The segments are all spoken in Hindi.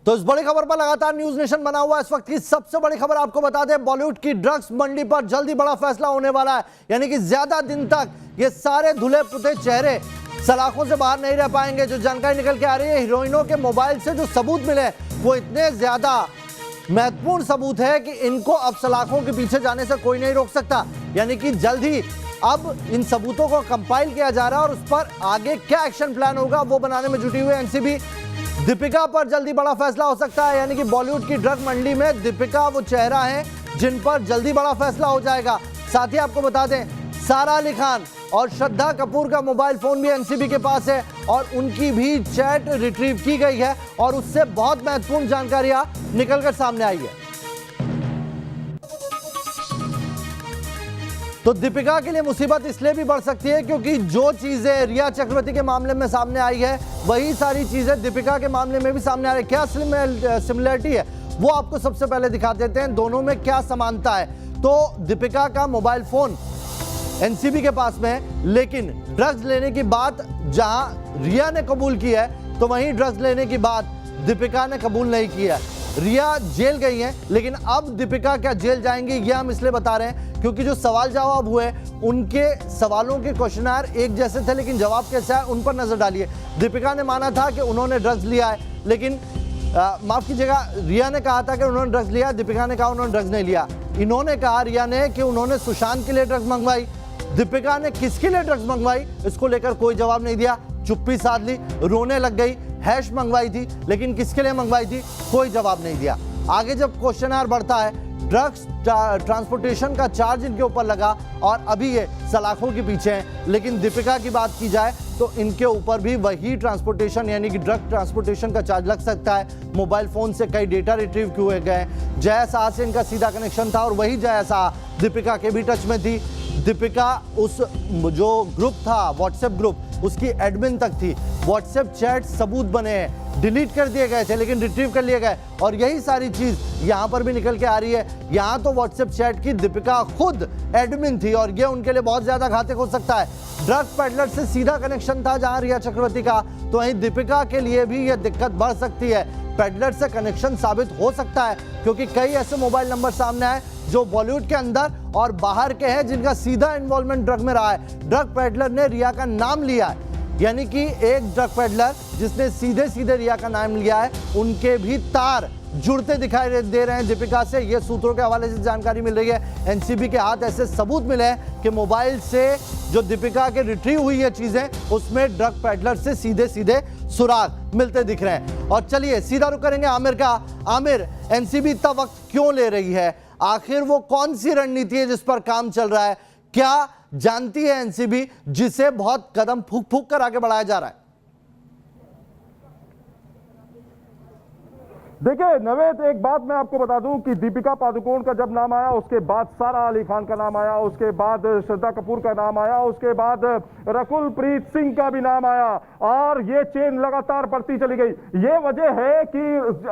तो इस बड़ी खबर पर लगातार न्यूज नेशन बना हुआ है। इस वक्त की सबसे बड़ी खबर आपको बता दें, बॉलीवुड की ड्रग्स मंडी पर जल्दी बड़ा फैसला होने वाला है। यानी कि ज्यादा दिन तक ये सारे धुले पुते चेहरे सलाखों से बाहर नहीं रह पाएंगे। जो जानकारी निकल के आ रही है, हीरोइनों के मोबाइल से जो सबूत मिले वो इतने ज्यादा महत्वपूर्ण सबूत है कि इनको अब सलाखों के पीछे जाने से कोई नहीं रोक सकता। यानी कि जल्द ही अब इन सबूतों को कंपाइल किया जा रहा है और उस पर आगे क्या एक्शन प्लान होगा वो बनाने में जुटी हुई है एनसीबी। दीपिका पर जल्दी बड़ा फैसला हो सकता है। यानी कि बॉलीवुड की ड्रग मंडी में दीपिका वो चेहरा है जिन पर जल्दी बड़ा फैसला हो जाएगा। साथ ही आपको बता दें, सारा अली खान और श्रद्धा कपूर का मोबाइल फोन भी एनसीबी के पास है और उनकी भी चैट रिट्रीव की गई है और उससे बहुत महत्वपूर्ण जानकारियां निकलकर सामने आई है। तो दीपिका के लिए मुसीबत इसलिए भी बढ़ सकती है क्योंकि जो चीजें रिया चक्रवर्ती के मामले में सामने आई है वही सारी चीजें दीपिका के मामले में भी सामने आ रही है। क्या सिमिलरिटी है वो आपको सबसे पहले दिखा देते हैं, दोनों में क्या समानता है। तो दीपिका का मोबाइल फोन एनसीबी के पास में है, लेकिन ड्रग्स लेने की बात जहां रिया ने कबूल की है तो वहीं ड्रग्स लेने की बात दीपिका ने कबूल नहीं की है। रिया जेल गई है, लेकिन अब दीपिका क्या जेल जाएंगी ये हम इसलिए बता रहे हैं क्योंकि जो सवाल जवाब हुए उनके सवालों के क्वेश्चनर एक जैसे थे, लेकिन जवाब कैसा है उन पर नजर डालिए। दीपिका ने माना था कि उन्होंने ड्रग्स लिया है, लेकिन माफ कीजिएगा, रिया ने कहा था कि उन्होंने ड्रग्स लिया, दीपिका ने कहा उन्होंने ड्रग्स नहीं लिया। इन्होंने कहा, रिया ने, कि उन्होंने सुशांत के लिए ड्रग्स मंगवाई। दीपिका ने किसके लिए ड्रग्स मंगवाई इसको लेकर कोई जवाब नहीं दिया, चुप्पी साध ली, रोने लग गई। हैश मंगवाई थी, लेकिन किसके लिए मंगवाई थी कोई जवाब नहीं दिया। आगे जब क्वेश्चनर बढ़ता है, ड्रग्स ट्रांसपोर्टेशन का चार्ज इनके ऊपर लगा और अभी ये सलाखों के पीछे हैं। लेकिन दीपिका की बात की जाए तो इनके ऊपर भी वही ट्रांसपोर्टेशन यानी कि ड्रग ट्रांसपोर्टेशन का चार्ज लग सकता है। मोबाइल फोन से कई डेटा रिट्रीव किए गए। जया शाह से इनका सीधा कनेक्शन था और वही जया शाह दीपिका के भी टच में थी। दीपिका उस जो ग्रुप था व्हाट्सएप ग्रुप उसकी एडमिन तक थी। व्हाट्सएप चैट सबूत बने हैं, डिलीट कर दिए गए थे लेकिन रिट्रीव कर लिए गए और यही सारी चीज यहां पर भी निकल के आ रही है। यहां तो व्हाट्सएप चैट की दीपिका खुद एडमिन थी और ये उनके लिए बहुत ज्यादा घातक हो सकता है। ड्रग पेडलर से सीधा कनेक्शन था जहां रिया चक्रवर्ती का, तो वहीं दीपिका के लिए भी यह दिक्कत बढ़ सकती है। पेडलर से कनेक्शन साबित हो सकता है क्योंकि कई ऐसे मोबाइल नंबर सामने आए जो बॉलीवुड के अंदर और बाहर के हैं जिनका सीधा इन्वॉल्वमेंट ड्रग में रहा है। ड्रग पेडलर ने रिया का नाम लिया है, यानी कि एक ड्रग पेडलर जिसने सीधे सीधे रिया का नाम लिया है, उनके भी तार जुड़ते दिखाई दे रहे हैं दीपिका से। ये सूत्रों के हवाले से जानकारी मिल रही है। एनसीबी के हाथ ऐसे सबूत मिले हैं कि मोबाइल से जो दीपिका के रिट्रीव हुई है चीजें उसमें ड्रग पेडलर से सीधे सीधे सुराग मिलते दिख रहे हैं। और चलिए सीधा रुक करेंगे आमिर का। आमिर, एनसीबी इतना वक्त क्यों ले रही है? आखिर वो कौन सी रणनीति है जिस पर काम चल रहा है? क्या जानती है एनसीबी जिसे बहुत कदम फूक फूक कर आगे बढ़ाया जा रहा है? देखिए नवेद, एक बात मैं आपको बता दूं कि दीपिका पादुकोण का जब नाम आया उसके बाद सारा अली खान का नाम आया, उसके बाद श्रद्धा कपूर का नाम आया, उसके बाद रकुल प्रीत सिंह का भी नाम आया और ये चेन लगातार बढ़ती चली गई। ये वजह है कि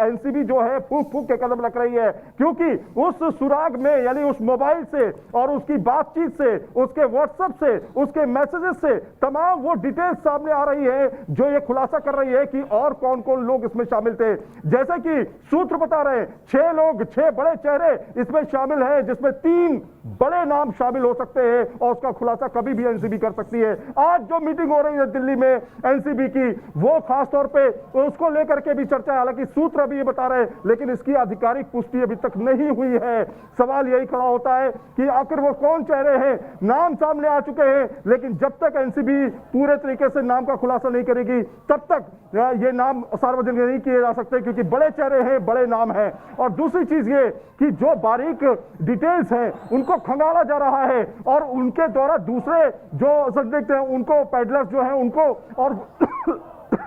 एनसीबी जो है फूक फूक के कदम लग रही है क्योंकि उस सुराग में यानी उस मोबाइल से और उसकी बातचीत से, उसके व्हाट्सएप से, उसके मैसेजेस से तमाम वो डिटेल्स सामने आ रही है जो ये खुलासा कर रही है कि और कौन कौन लोग इसमें शामिल थे। जैसे कि सूत्र बता रहे हैं 6 लोग, 6 बड़े चेहरे इसमें शामिल हैं जिसमें 3 बड़े नाम शामिल हो सकते हैं और उसका खुलासा कभी भी एनसीबी कर सकती है। आज जो मीटिंग हो रही है दिल्ली में एनसीबी की, वो खास तौर पे उसको लेकर के भी चर्चा है। हालांकि सूत्र अभी ये बता रहे हैं लेकिन इसकी आधिकारिक पुष्टि अभी तक नहीं हुई है। सवाल यही खड़ा होता है कि आखिर वो कौन चेहरे हैं। नाम सामने आ चुके हैं लेकिन जब तक एनसीबी पूरे तरीके से नाम का खुलासा नहीं करेगी तब तक ये नाम सार्वजनिक नहीं किए जा सकते क्योंकि बड़े चेहरे हैं, बड़े नाम हैं। और दूसरी चीज ये कि जो बारीक डिटेल्स हैं उनको खंगाला जा रहा है और उनके द्वारा दूसरे जो संदिग्ध हैं उनको पेडलर्स जो हैं उनको और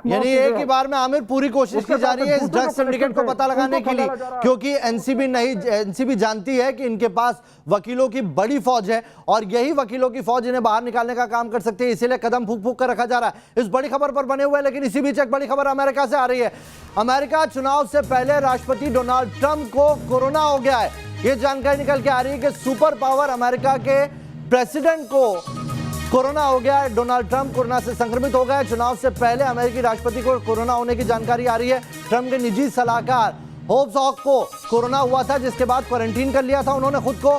यानी एक ही बार में आमिर पूरी कोशिश की जा रही है इस ड्रग सिंडिकेट को पता लगाने के लिए, क्योंकि एनसीबी जानती है कि इनके पास वकीलों की बड़ी फौज है और यही वकीलों की फौज इन्हें बाहर निकालने का काम कर सकती है। इसीलिए कदम फूक फूक कर रखा जा रहा है। इस बड़ी खबर पर बने हुए हैं, लेकिन इसी बीच एक बड़ी खबर अमेरिका से आ रही है। अमेरिका चुनाव से पहले राष्ट्रपति डोनाल्ड ट्रंप को कोरोना हो गया है। यह जानकारी निकल के आ रही है कि सुपर पावर अमेरिका के प्रेसिडेंट को कोरोना हो गया है, डोनाल्ड ट्रंप कोरोना से संक्रमित हो गए। चुनाव से पहले अमेरिकी राष्ट्रपति को कोरोना होने की जानकारी आ रही है। ट्रंप के निजी सलाहकार होप्स हॉक को कोरोना हुआ था, जिसके बाद क्वारंटीन कर लिया था उन्होंने खुद को।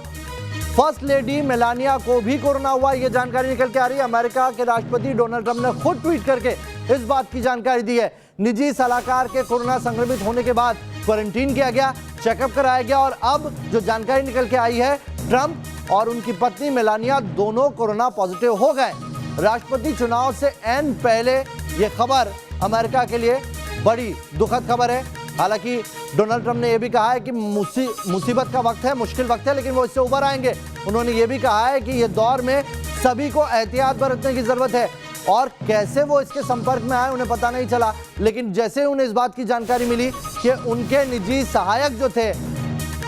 फर्स्ट लेडी मेलानिया को भी कोरोना हुआ, यह जानकारी निकल के आ रही है। अमेरिका के राष्ट्रपति डोनाल्ड ट्रंप ने खुद ट्वीट करके इस बात की जानकारी दी है। निजी सलाहकार के कोरोना संक्रमित होने के बाद क्वारंटीन किया गया, चेकअप कराया गया और अब जो जानकारी निकल के आई है, ट्रंप और उनकी पत्नी मेलानिया दोनों कोरोना पॉजिटिव हो गए। राष्ट्रपति चुनाव से एन पहले यह खबर अमेरिका के लिए बड़ी दुखद खबर है। हालांकि डोनाल्ड ट्रंप ने यह भी कहा है कि मुसीबत का वक्त है, मुश्किल वक्त है, लेकिन वो इससे उबर आएंगे। उन्होंने ये भी कहा है कि ये दौर में सभी को एहतियात बरतने की जरूरत है और कैसे वो इसके संपर्क में आए उन्हें पता नहीं चला, लेकिन जैसे उन्हें इस बात की जानकारी मिली कि उनके निजी सहायक जो थे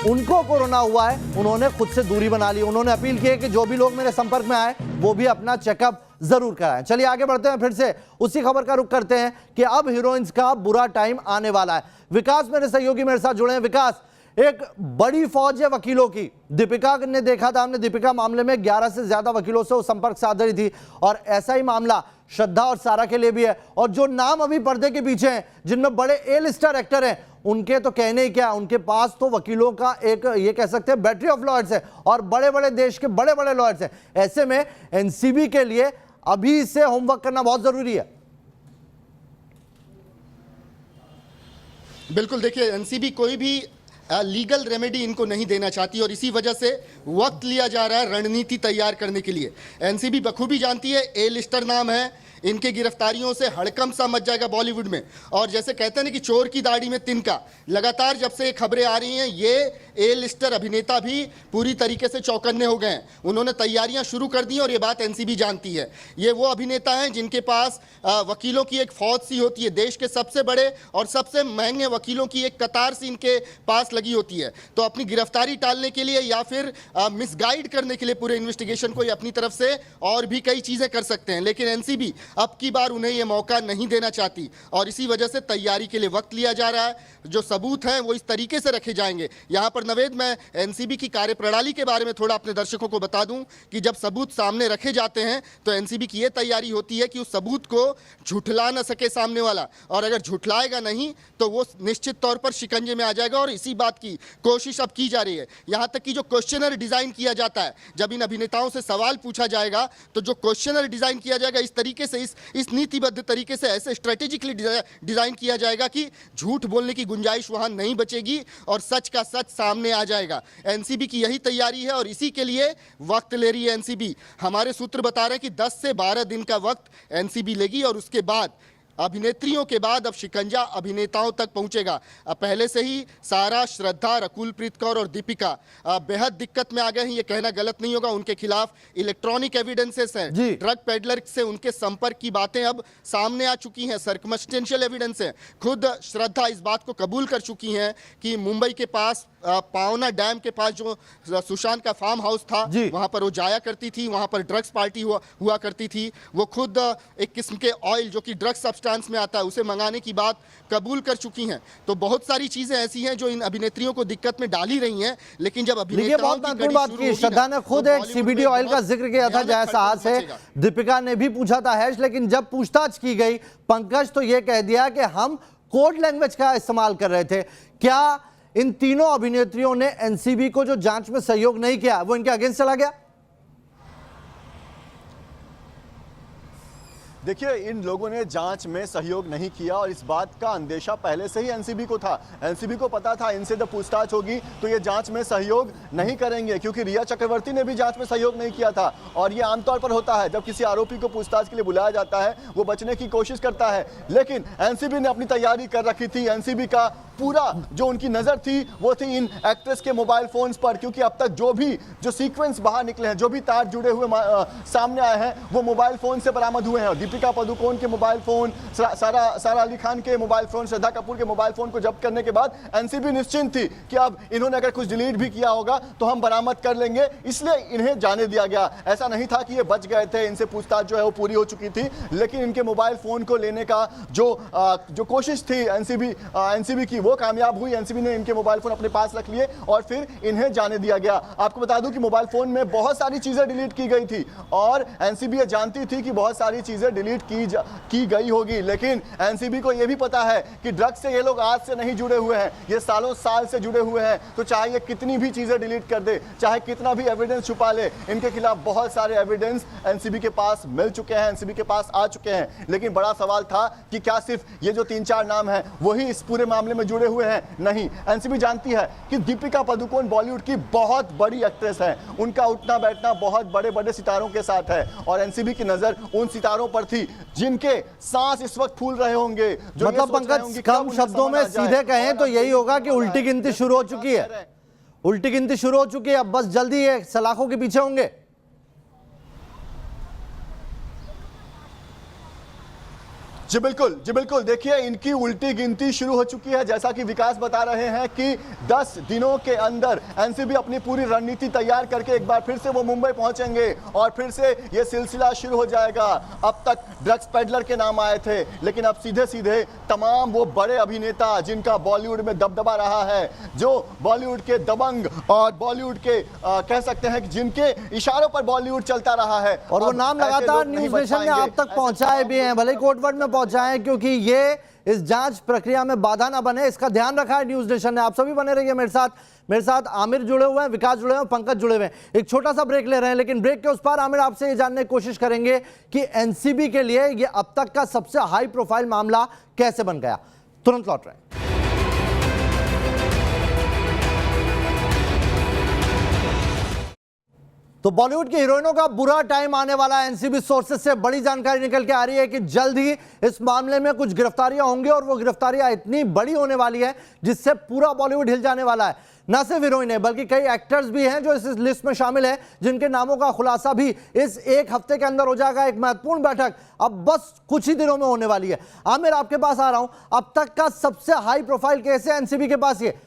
उनको कोरोना हुआ है, उन्होंने खुद से दूरी बना ली। उन्होंने अपील की है कि जो भी लोग मेरे संपर्क में आए वो भी अपना चेकअप जरूर कराएं। चलिए आगे बढ़ते हैं, फिर से उसी खबर का रुख करते हैं कि अब हीरोइंस का बुरा टाइम आने वाला है। विकास मेरे सहयोगी मेरे साथ जुड़े हैं। विकास, एक बड़ी फौज है वकीलों की। दीपिका ने देखा था, हमने दीपिका मामले में 11 से ज्यादा वकीलों से संपर्क साध रही थी और ऐसा ही मामला श्रद्धा और सारा के लिए भी है। और जो नाम अभी पर्दे के पीछे हैं, जिनमें बड़े ए लिस्टर एक्टर हैं, उनके तो कहने ही क्या, उनके पास तो वकीलों का एक ये कह सकते हैं बैटरी ऑफ लॉयर्स है और बड़े बड़े देश के बड़े बड़े लॉयर्स हैं। ऐसे में एनसीबी के लिए अभी से होमवर्क करना बहुत जरूरी है। बिल्कुल, देखिए एनसीबी कोई भी लीगल रेमेडी इनको नहीं देना चाहती और इसी वजह से वक्त लिया जा रहा है रणनीति तैयार करने के लिए। एनसीबी बखूबी जानती है, ए लिस्टर नाम है, इनके गिरफ्तारियों से हड़कंप सा मच जाएगा बॉलीवुड में। और जैसे कहते हैं ना कि चोर की दाढ़ी में तिनका, लगातार जब से ये खबरें आ रही हैं, ये ए लिस्टर अभिनेता भी पूरी तरीके से चौकन्ने हो गए हैं। उन्होंने तैयारियां शुरू कर दी और ये बात एनसीबी जानती है। ये वो अभिनेता हैं जिनके पास वकीलों की एक फौज सी होती है, देश के सबसे बड़े और सबसे महंगे वकीलों की एक कतार सी इनके पास लगी होती है। तो अपनी गिरफ्तारी टालने के लिए या फिर मिसगाइड करने के लिए पूरे इन्वेस्टिगेशन को अपनी तरफ से और भी कई चीज़ें कर सकते हैं, लेकिन एनसीबी अब की बार उन्हें यह मौका नहीं देना चाहती और इसी वजह से तैयारी के लिए वक्त लिया जा रहा है। जो सबूत हैं वो इस तरीके से रखे जाएंगे। यहाँ पर नवेद, मैं एनसीबी की कार्यप्रणाली के बारे में थोड़ा अपने दर्शकों को बता दूं कि जब सबूत सामने रखे जाते हैं तो एनसीबी की यह तैयारी होती है कि उस सबूत को झुठला न सके सामने वाला, और अगर झुठलाएगा नहीं तो वो निश्चित तौर पर शिकंजे में आ जाएगा। और इसी बात की कोशिश अब की जा रही है। यहाँ तक कि जो क्वेश्चनर डिजाइन किया जाता है, जब इन अभिनेताओं से सवाल पूछा जाएगा तो जो क्वेश्चनर डिजाइन किया जाएगा इस तरीके से, इस नीतिबद्ध तरीके से, ऐसे स्ट्रेटेजिकली डिजाइन किया जाएगा कि झूठ बोलने की गुंजाइश वहां नहीं बचेगी और सच का सच सामने आ जाएगा। एनसीबी की यही तैयारी है और इसी के लिए वक्त ले रही है एनसीबी। हमारे सूत्र बता रहे हैं कि 10 से 12 दिन का वक्त एनसीबी लेगी और उसके बाद अभिनेत्रियों के बाद अब शिकंजा अभिनेताओं तक पहुंचेगा। पहले से ही सारा, श्रद्धा, रकुल प्रीत कौर और दीपिका बेहद दिक्कत में आ गए हैं, ये कहना गलत नहीं होगा। उनके खिलाफ इलेक्ट्रॉनिक एविडेंसेस हैं, ड्रग पेडलर से उनके संपर्क की बातें अब सामने आ चुकी हैं, सर्कमस्टेंशियल एविडेंस है। खुद श्रद्धा इस बात को कबूल कर चुकी हैं कि मुंबई के पास पावना डैम के पास जो सुशांत का फार्म हाउस था, वहां पर वो जाया करती थी, वहां पर ड्रग्स पार्टी हुआ करती थी। वो खुद एक किस्म के ऑयल जो कि ड्रग्स सब्सटेंस में आता है उसे मंगाने की बात कबूल कर चुकी हैं। तो बहुत सारी चीजें ऐसी हैं जो इन अभिनेत्रियों को दिक्कत में डाल ही रही हैं, लेकिन जब अभिनेताओं की बात की, श्रद्धा ने खुद एक सीबीडी ऑयल का जिक्र किया था, जय साहस है। दीपिका ने भी पूछा था हैश, लेकिन जब पूछताछ की गई, पंकज तो ये कह दिया कि हम कोड लैंग्वेज का इस्तेमाल कर रहे थे। क्या इन तीनों अभिनेत्रियों ने एनसीबी को जो जांच में सहयोग नहीं किया वो इनके अगेंस्ट चला गया? देखिए, इन लोगों ने जांच में सहयोग नहीं किया और इस बात का अंदेशा पहले से ही एनसीबी को था। एनसीबी को पता था इनसे जब पूछताछ होगी तो ये जांच में सहयोग नहीं करेंगे, क्योंकि रिया चक्रवर्ती ने भी जांच में सहयोग नहीं किया था। और ये आमतौर पर होता है, जब किसी आरोपी को पूछताछ के लिए बुलाया जाता है वो बचने की कोशिश करता है, लेकिन एनसीबी ने अपनी तैयारी कर रखी थी। एनसीबी का पूरा जो उनकी नजर थी वो थी इन एक्ट्रेस के मोबाइल फोन्स पर, क्योंकि अब तक जो सीक्वेंस बाहर निकले हैं, जो भी तार जुड़े हुए सामने आए हैं, वो मोबाइल फोन से बरामद हुए हैं। दीपिका पादुकोण के मोबाइल फोन, सारा अली खान के मोबाइल फोन, श्रद्धा कपूर के मोबाइल फोन को जब्त करने के बाद एनसीबी निश्चिंत थी कि अब इन्होंने अगर कुछ डिलीट भी किया होगा तो हम बरामद कर लेंगे, इसलिए इन्हें जाने दिया गया। ऐसा नहीं था कि ये बच गए थे, इनसे पूछताछ जो है वो पूरी हो चुकी थी, लेकिन इनके मोबाइल फोन को लेने का जो कोशिश थी एनसीबी की वो कामयाब हुई। एनसीबी ने इनके मोबाइल फोन अपने पास रख लिए और फिर इन्हें जाने दिया गया। आपको बता दूं कि मोबाइल फोन में बहुत सारी चीजें डिलीट की गई थी और एनसीबी ये जानती थी कि बहुत सारी चीजें डिलीट की गई होगी, लेकिन एनसीबी को यह भी पता है कि ड्रग्स से ये लोग आज से नहीं जुड़े हुए हैं, ये सालों साल से जुड़े हुए हैं। तो चाहे ये कितनी भी चीजें डिलीट कर दे, चाहे कितना भी एविडेंस छुपा ले, इनके खिलाफ बहुत सारे एविडेंस एनसीबी के पास मिल चुके हैं, एनसीबी के पास आ चुके हैं। लेकिन बड़ा सवाल था कि क्या सिर्फ ये जो 3-4 नाम हैं वही इस पूरे मामले में जुड़े हुए हैं? नहीं, एनसीबी जानती है कि दीपिका पादुकोण बॉलीवुड की बहुत बड़ी एक्ट्रेस है, उनका उठना बैठना बहुत बड़े बड़े सितारों के साथ है और एनसीबी की नजर उन सितारों पर थी जिनके सांस इस वक्त फूल रहे होंगे। मतलब पंकज कम शब्दों में सीधे कहें तो यही होगा कि उल्टी गिनती शुरू हो चुकी है, उल्टी गिनती शुरू हो चुकी है, अब बस जल्दी ये सलाखों के पीछे होंगे। जी बिल्कुल, देखिए इनकी उल्टी गिनती शुरू हो चुकी है। जैसा कि विकास बता रहे हैं कि 10 दिनों के अंदर एनसीबी अपनी पूरी रणनीति तैयार करके एक बार फिर से वो मुंबई पहुंचेंगे और फिर से ये सिलसिला शुरू हो जाएगा। अब तक ड्रग्स पेडलर के नाम आए थे, लेकिन अब सीधे तमाम वो बड़े अभिनेता जिनका बॉलीवुड में दबदबा रहा है, जो बॉलीवुड के दबंग और बॉलीवुड के कह सकते हैं कि जिनके इशारों पर बॉलीवुड चलता रहा है, और वो नाम लगातार न्यूज नेशन ने आप तक पहुंचाए भी हैं, भले कोर्ट वर्ड में पहुंचाए, क्योंकि ये इस जांच प्रक्रिया में बाधा ना बने, इसका ध्यान रखा है न्यूज नेशन ने। आप सभी बने रहिए मेरे साथ आमिर जुड़े हुए हैं, विकास जुड़े हुए हैं, पंकज जुड़े हुए हैं। एक छोटा सा ब्रेक ले रहे हैं, लेकिन ब्रेक के उस पार आमिर आपसे ये जानने की कोशिश करेंगे कि एनसीबी के लिए ये अब तक का सबसे हाई प्रोफाइल मामला कैसे बन गया। तुरंत लौट रहे हैं। तो बॉलीवुड की हीरोइनों का बुरा टाइम आने वाला है। एनसीबी सोर्सेज से बड़ी जानकारी निकल के आ रही है कि जल्द ही इस मामले में कुछ गिरफ्तारियां होंगी और वो गिरफ्तारियां इतनी बड़ी होने वाली है जिससे पूरा बॉलीवुड हिल जाने वाला है। न सिर्फ हीरोइनें बल्कि कई एक्टर्स भी हैं जो इस लिस्ट में शामिल हैं, जिनके नामों का खुलासा भी इस एक हफ्ते के अंदर हो जाएगा। एक महत्वपूर्ण बैठक अब बस कुछ ही दिनों में होने वाली है। आमिर, आपके पास आ रहा हूं, अब तक का सबसे हाई प्रोफाइल केस है एनसीबी के पास ये।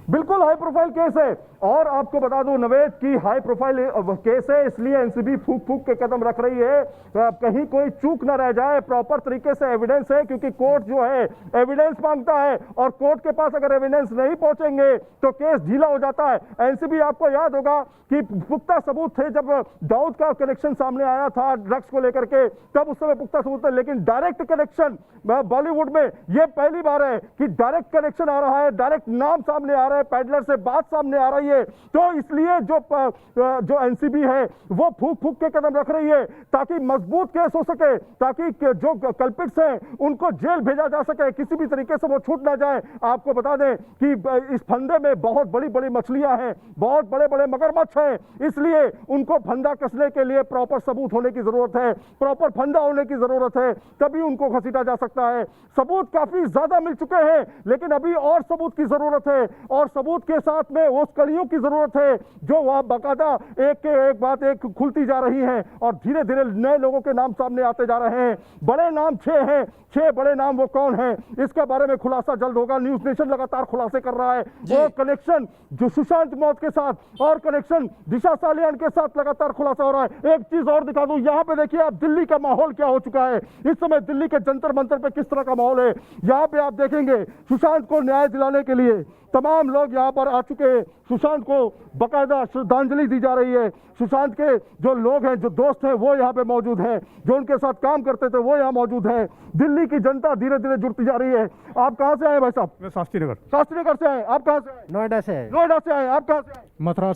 बिल्कुल हाई प्रोफाइल केस है और आपको बता दूं नवेद की हाई प्रोफाइल केस है, इसलिए एनसीबी फूक के कदम रख रही है, कहीं कोई चूक ना रह जाए। प्रॉपर तरीके से एविडेंस है, क्योंकि कोर्ट जो है एविडेंस मांगता है और कोर्ट के पास अगर एविडेंस नहीं पहुंचेंगे तो केस ढीला हो जाता है। एनसीबी, आपको याद होगा कि पुख्ता सबूत थे जब दाऊद का कनेक्शन सामने आया था ड्रग्स को लेकर के, तब उस समय पुख्ता सबूत थे, लेकिन डायरेक्ट कनेक्शन बॉलीवुड में ये पहली बार है कि डायरेक्ट कनेक्शन आ रहा है, डायरेक्ट नाम सामने आ रहा है, पैडलर से बात सामने आ रही है। तो इसलिए जो एनसीबी है वो फूक के कदम रख रही है ताकि मजबूत केस हो सके, ताकि जो कल्पिट्स हैं उनको जेल भेजा जा सके, किसी भी तरीके से वो छूट ना जाए। आपको बता दें कि इस फंदे में बहुत बड़ी बड़ी मछलियां हैं, बहुत बड़े बड़े मगरमच्छ हैं, इसलिए उनको फंदा कसने के लिए प्रॉपर सबूत होने की जरूरत है, प्रॉपर फंदा होने की जरूरत है, तभी उनको घसीटा जा सकता है। सबूत काफी ज्यादा मिल चुके हैं, लेकिन अभी और सबूत की जरूरत है और सबूत के साथ में उस कड़ियों की जरूरत है जो वहां बाकायदा एक के एक बात एक खुलती जा रही है और धीरे धीरे नए लोगों के नाम सामने आते जा रहे हैं। बड़े नाम 6 हैं, 6 बड़े नाम वो कौन हैं इसके बारे में खुलासा जल्द होगा। न्यूज नेशन लगातार खुलासे कर रहा है, वो कनेक्शन जो सुशांत मौत के साथ और कनेक्शन दिशा सालियान के साथ लगातार खुलासा हो रहा है। एक चीज और दिखा दूं, यहाँ पे देखिए आप दिल्ली का माहौल क्या हो चुका है इस समय, दिल्ली के जंतर मंतर पे किस तरह का माहौल है। यहाँ पे आप देखेंगे सुशांत को न्याय दिलाने के लिए तमाम लोग यहाँ पर आ चुके हैं, सुशांत को बकायदा श्रद्धांजलि दी जा रही है। सुशांत के जो लोग हैं, जो दोस्त हैं, वो यहाँ पे मौजूद हैं, जो उनके साथ काम करते थे वो यहाँ मौजूद हैं। दिल्ली की जनता धीरे धीरे जुड़ती जा रही है। आप कहाँ से आए भाई साहब? मैं शास्त्री नगर से आए। आप कहाँ से आए? नोएडा से है। नोएडा से आए। आप कहाँ से आए? मथुरा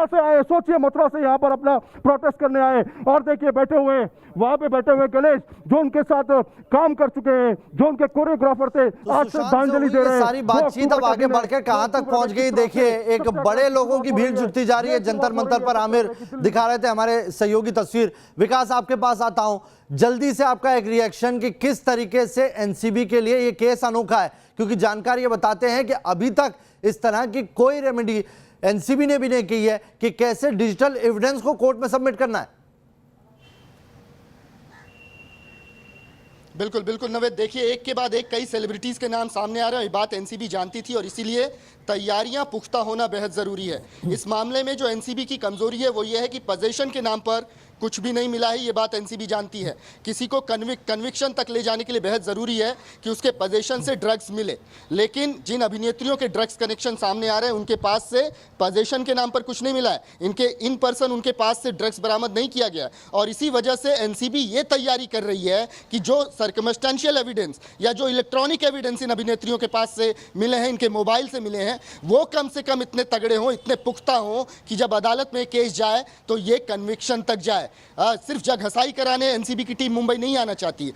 से आए। सोचिए, मथुरा से यहाँ पर अपना प्रोटेस्ट करने आए और देखिए बैठे हुए हैं, वहां पे बैठे हुए गणेश जो उनके साथ काम कर चुके हैं, जो उनके कोरियोग्राफर थे, आज श्रद्धांजलि दे रहे हैं। सारी बातचीत अब आगे बढ़कर कहां तक पहुंच गई देखिए, एक बड़े लोगों की भीड़ जुटती जा रही है जंतर मंतर पर। आमिर दिखा रहे थे हमारे सहयोगी तस्वीर। विकास, आपके पास आता हूं, जल्दी से आपका एक रिएक्शन कि किस तरीके से एनसीबी के लिए ये केस अनोखा है, क्योंकि जानकारी ये बताते हैं कि अभी तक इस तरह की कोई रेमेडी एनसीबी ने भी नहीं की है कि कैसे डिजिटल एविडेंस को कोर्ट में सबमिट करना है। बिल्कुल बिल्कुल नवेद, देखिए एक के बाद एक कई सेलिब्रिटीज के नाम सामने आ रहे हैं। ये बात एनसीबी जानती थी और इसीलिए तैयारियां पुख्ता होना बेहद जरूरी है। इस मामले में जो एनसीबी की कमजोरी है वो ये है कि पोजीशन के नाम पर कुछ भी नहीं मिला है। ये बात एनसीबी जानती है। किसी को कन्विक्शन तक ले जाने के लिए बेहद ज़रूरी है कि उसके पोजीशन से ड्रग्स मिले, लेकिन जिन अभिनेत्रियों के ड्रग्स कनेक्शन सामने आ रहे हैं उनके पास से पोजीशन के नाम पर कुछ नहीं मिला है। इनके इन पर्सन उनके पास से ड्रग्स बरामद नहीं किया गया और इसी वजह से एनसीबी ये तैयारी कर रही है कि जो सर्कमस्टेंशियल एविडेंस या जो इलेक्ट्रॉनिक एविडेंस इन अभिनेत्रियों के पास से मिले हैं, इनके मोबाइल से मिले हैं, वो कम से कम इतने तगड़े हों, इतने पुख्ता हों कि जब अदालत में केस जाए तो ये कन्विक्शन तक जाए। सिर्फ जग हसाई कराने एनसीबी की टीम मुंबई नहीं आना चाहती है।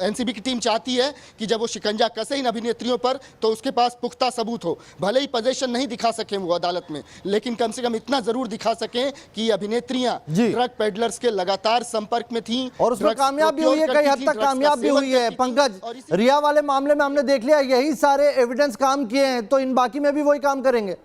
एनसीबी की टीम चाहती है कि जब वो शिकंजा कसे इन अभिनेत्रियों पर तो उसके पास पुख्ता सबूत हो। भले ही पोजीशन नहीं दिखा सकें वो अदालत में, लेकिन कम से कम इतना जरूर दिखा सकें कि अभिनेत्रियां ड्रग पेडलर्स के लगातार संपर्क में थीं और उसमें कामयाब भी हुई है, कई हद तक कामयाब भी हुई है। पंकज, रिया वाले मामले में हमने देख लिया यही सारे एविडेंस काम किए हैं, तो इन बाकी में भी वही काम करेंगे।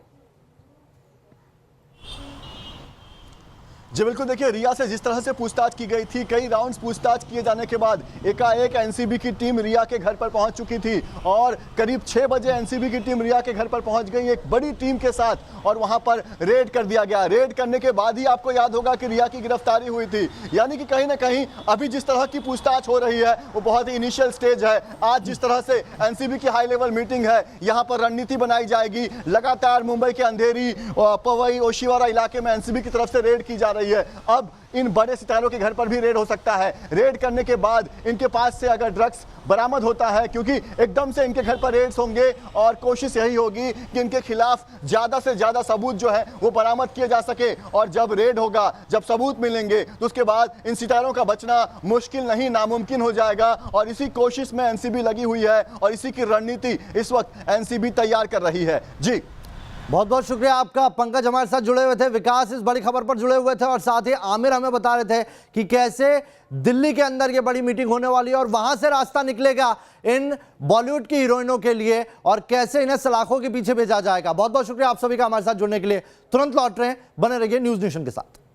जी बिल्कुल, देखिए रिया से जिस तरह से पूछताछ की गई थी, कई राउंड्स पूछताछ किए जाने के बाद एकाएक एनसीबी की टीम रिया के घर पर पहुंच चुकी थी और करीब 6 बजे एनसीबी की टीम रिया के घर पर पहुंच गई एक बड़ी टीम के साथ और वहां पर रेड कर दिया गया। रेड करने के बाद ही आपको याद होगा कि रिया की गिरफ्तारी हुई थी। यानी कि कहीं ना कहीं अभी जिस तरह की पूछताछ हो रही है वो बहुत ही इनिशियल स्टेज है। आज जिस तरह से एनसीबी की हाई लेवल मीटिंग है, यहाँ पर रणनीति बनाई जाएगी। लगातार मुंबई के अंधेरी, पवई, ओशिवारा इलाके में एनसीबी की तरफ से रेड की जा रही है। अब इन बड़े सितारों के घर पर भी रेड हो सकता है। रेड करने के बाद इनके पास से अगर ड्रग्स बरामद होता है, क्योंकि एकदम से इनके घर पर रेड्स होंगे और कोशिश यही होगी कि इनके खिलाफ ज्यादा से ज्यादा सबूत जो है वो बरामद किए जा सके। और जब रेड होगा, जब सबूत मिलेंगे तो उसके बाद इन सितारों का बचना मुश्किल नहीं, नामुमकिन हो जाएगा। और इसी कोशिश में एनसीबी लगी हुई है और इसी की रणनीति इस वक्त एनसीबी तैयार कर रही है। जी बहुत बहुत शुक्रिया आपका। पंकज हमारे साथ जुड़े हुए थे, विकास इस बड़ी खबर पर जुड़े हुए थे और साथ ही आमिर हमें बता रहे थे कि कैसे दिल्ली के अंदर ये बड़ी मीटिंग होने वाली है और वहां से रास्ता निकलेगा इन बॉलीवुड की हीरोइनों के लिए और कैसे इन्हें सलाखों के पीछे भेजा जाएगा। बहुत बहुत शुक्रिया आप सभी का हमारे साथ जुड़ने के लिए। तुरंत लौट रहे हैं, बने रहिए न्यूज़ नेशन के साथ।